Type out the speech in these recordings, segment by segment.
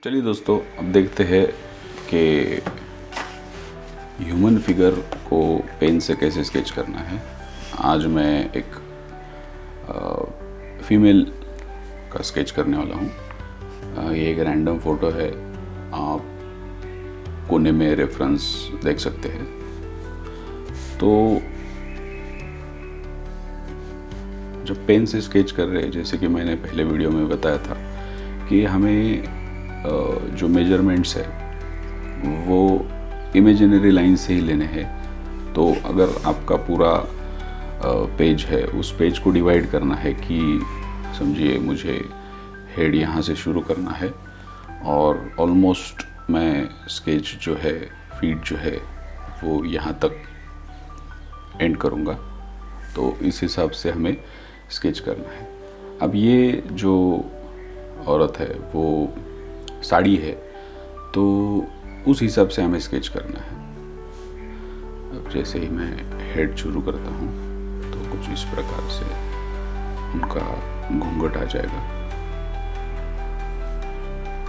चलिए दोस्तों, अब देखते हैं कि ह्यूमन फिगर को पेन से कैसे स्केच करना है। आज मैं एक फीमेल का स्केच करने वाला हूँ। ये एक रैंडम फ़ोटो है, आप कोने में रेफरेंस देख सकते हैं। तो जब पेन से स्केच कर रहे हैं, जैसे कि मैंने पहले वीडियो में बताया था कि हमें जो मेजरमेंट्स है वो इमेजिनरी लाइन से ही लेने हैं। तो अगर आपका पूरा पेज है, उस पेज को डिवाइड करना है कि समझिए मुझे हेड यहाँ से शुरू करना है और ऑलमोस्ट मैं स्केच जो है, फीट जो है वो यहाँ तक एंड करूँगा। तो इस हिसाब से हमें स्केच करना है। अब ये जो औरत है वो साड़ी है, तो उस हिसाब से हमें स्केच करना है। अब जैसे ही मैं हेड शुरू करता हूँ तो कुछ इस प्रकार से उनका घूंघट आ जाएगा।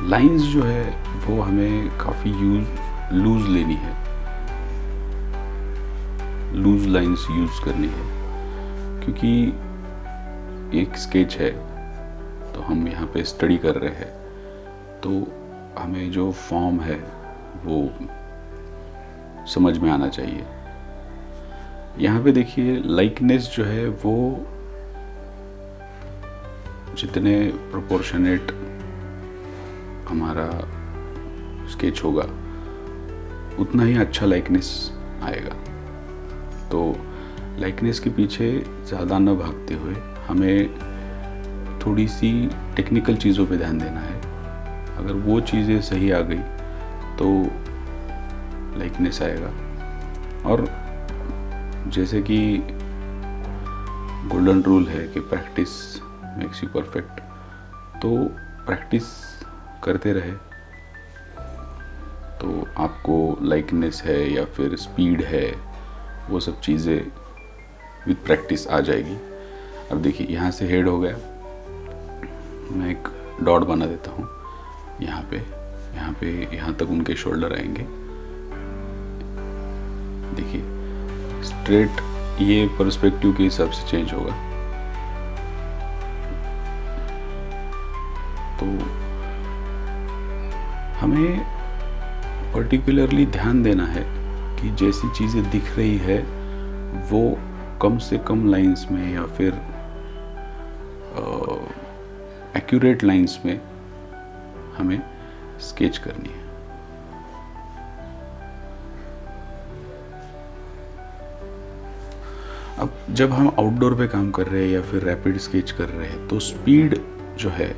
लाइंस जो है वो हमें काफ़ी लूज लेनी है, लूज लाइंस यूज़ करनी है, क्योंकि एक स्केच है तो हम यहाँ पे स्टडी कर रहे हैं। तो हमें जो फॉर्म है वो समझ में आना चाहिए। यहाँ पे देखिए, लाइकनेस जो है वो जितने प्रोपोर्शनेट हमारा स्केच होगा उतना ही अच्छा लाइकनेस आएगा। तो लाइकनेस के पीछे ज़्यादा न भागते हुए हमें थोड़ी सी टेक्निकल चीज़ों पे ध्यान देना है। अगर वो चीज़ें सही आ गई तो लाइकनेस आएगा। और जैसे कि गोल्डन रूल है कि प्रैक्टिस मेक्स यू परफेक्ट, तो प्रैक्टिस करते रहे तो आपको लाइकनेस है या फिर स्पीड है, वो सब चीज़ें विद प्रैक्टिस आ जाएगी। अब देखिए, यहाँ से हेड हो गया, मैं एक डॉट बना देता हूँ यहाँ पे यहाँ तक उनके शोल्डर आएंगे। देखिए स्ट्रेट, ये पर्सपेक्टिव के हिसाब से चेंज होगा। तो हमें पर्टिकुलरली ध्यान देना है कि जैसी चीज़ें दिख रही है वो कम से कम लाइंस में या फिर एक्यूरेट लाइंस में हमें स्केच करनी है। अब जब हम आउटडोर पे काम कर रहे हैं या फिर रैपिड स्केच कर रहे हैं तो स्पीड जो है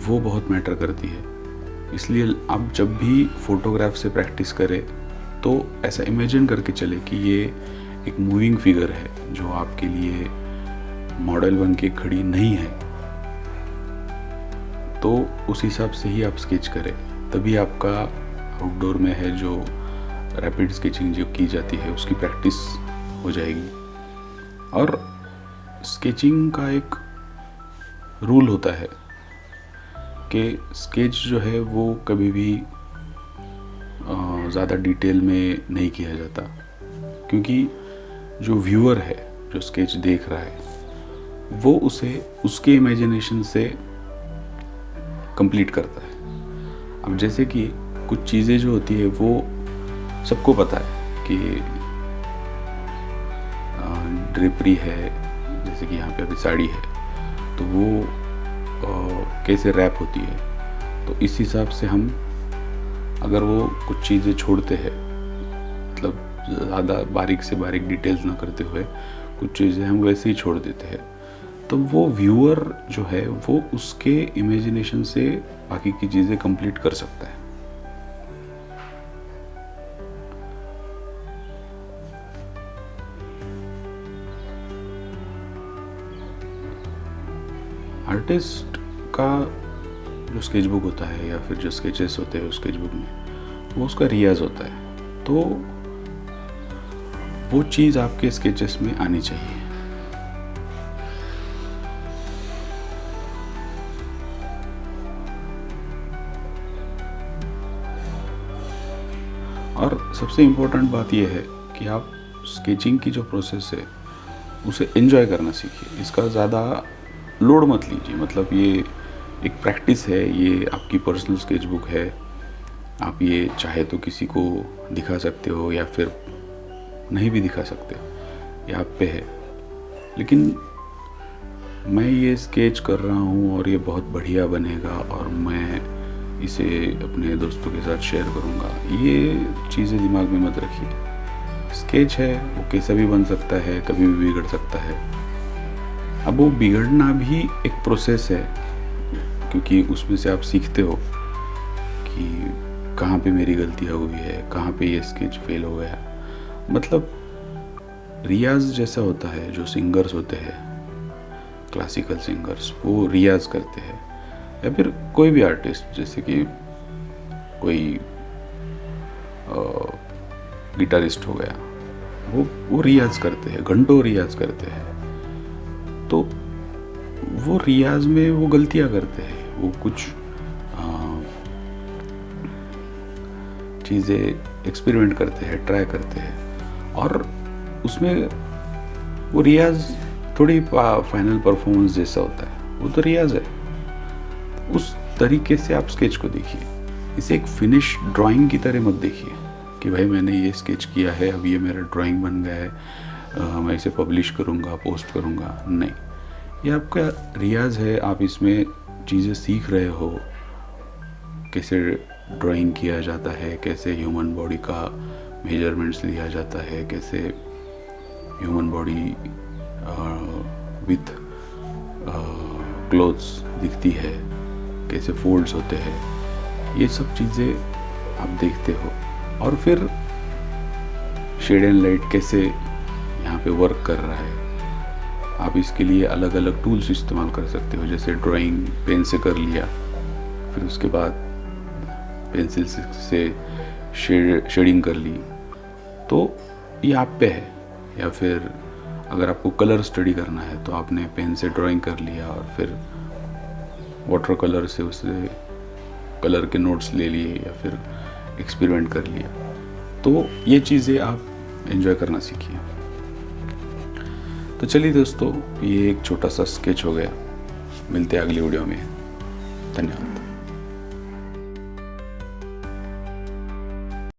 वो बहुत मैटर करती है। इसलिए आप जब भी फोटोग्राफ से प्रैक्टिस करें तो ऐसा इमेजिन करके चले कि ये एक मूविंग फिगर है जो आपके लिए मॉडल बन के खड़ी नहीं है। तो उस हिसाब से ही आप स्केच करें, तभी आपका आउटडोर में है जो रैपिड स्केचिंग जो की जाती है उसकी प्रैक्टिस हो जाएगी। और स्केचिंग का एक रूल होता है कि स्केच जो है वो कभी भी ज़्यादा डिटेल में नहीं किया जाता, क्योंकि जो व्यूअर है, जो स्केच देख रहा है, वो उसे उसके इमेजिनेशन से कंप्लीट करता है। अब जैसे कि कुछ चीज़ें जो होती है वो सबको पता है कि ड्रिपरी है, जैसे कि यहाँ पे अभी साड़ी है तो वो कैसे रैप होती है। तो इस हिसाब से हम अगर वो कुछ चीज़ें छोड़ते हैं, मतलब ज़्यादा बारीक से बारीक डिटेल्स ना करते हुए कुछ चीज़ें हम वैसे ही छोड़ देते हैं, तो वो व्यूअर जो है वो उसके इमेजिनेशन से बाकी की चीज़ें कंप्लीट कर सकता है। आर्टिस्ट का जो स्केच बुक होता है या फिर जो स्केचेस होते हैं उस स्केच बुक में, वो उसका रियाज होता है। तो वो चीज़ आपके स्केचेस में आनी चाहिए। और सबसे इम्पोर्टेंट बात यह है कि आप स्केचिंग की जो प्रोसेस है उसे एंजॉय करना सीखिए। इसका ज़्यादा लोड मत लीजिए। मतलब ये एक प्रैक्टिस है, ये आपकी पर्सनल स्केच बुक है। आप ये चाहे तो किसी को दिखा सकते हो या फिर नहीं भी दिखा सकते, ये आप पे है। लेकिन मैं ये स्केच कर रहा हूँ और ये बहुत बढ़िया बनेगा और मैं इसे अपने दोस्तों के साथ शेयर करूँगा, ये चीज़ें दिमाग में मत रखिए। स्केच है, वो कैसा भी बन सकता है, कभी भी बिगड़ सकता है। अब वो बिगड़ना भी एक प्रोसेस है, क्योंकि उसमें से आप सीखते हो कि कहाँ पे मेरी गलतियाँ हुई है, कहाँ पे ये स्केच फेल हो गया। मतलब रियाज जैसा होता है। जो सिंगर्स होते हैं, क्लासिकल सिंगर्स, वो रियाज करते हैं, या फिर कोई भी आर्टिस्ट, जैसे कि कोई गिटारिस्ट हो गया, वो रियाज करते हैं, घंटों रियाज करते हैं। तो वो रियाज में वो गलतियां करते हैं, वो कुछ चीज़ें एक्सपेरिमेंट करते हैं, ट्राई करते हैं, और उसमें वो रियाज थोड़ी फाइनल परफॉर्मेंस जैसा होता है। वो तो रियाज है। उस तरीके से आप स्केच को देखिए। इसे एक फिनिश ड्राइंग की तरह मत देखिए कि भाई मैंने ये स्केच किया है, अब ये मेरा ड्राइंग बन गया है, मैं इसे पब्लिश करूँगा, पोस्ट करूँगा। नहीं, ये आपका रियाज है। आप इसमें चीज़ें सीख रहे हो, कैसे ड्राइंग किया जाता है, कैसे ह्यूमन बॉडी का मेजरमेंट्स लिया जाता है, कैसे ह्यूमन बॉडी विथ क्लोथ्स दिखती है, कैसे फोल्ड्स होते हैं। ये सब चीज़ें आप देखते हो। और फिर शेड एंड लाइट कैसे यहाँ पे वर्क कर रहा है। आप इसके लिए अलग अलग टूल्स इस्तेमाल कर सकते हो, जैसे ड्राइंग पेन से कर लिया, फिर उसके बाद पेंसिल से शेडिंग कर ली, तो ये आप पे है। या फिर अगर आपको कलर स्टडी करना है तो आपने पेन से ड्राइंग कर लिया और फिर वाटर कलर से उससे कलर के नोट्स ले लिए या फिर एक्सपेरिमेंट कर लिया। तो ये चीज़ें आप एंजॉय करना सीखिए। तो चलिए दोस्तों, ये एक छोटा सा स्केच हो गया। मिलते हैं अगली वीडियो में। धन्यवाद।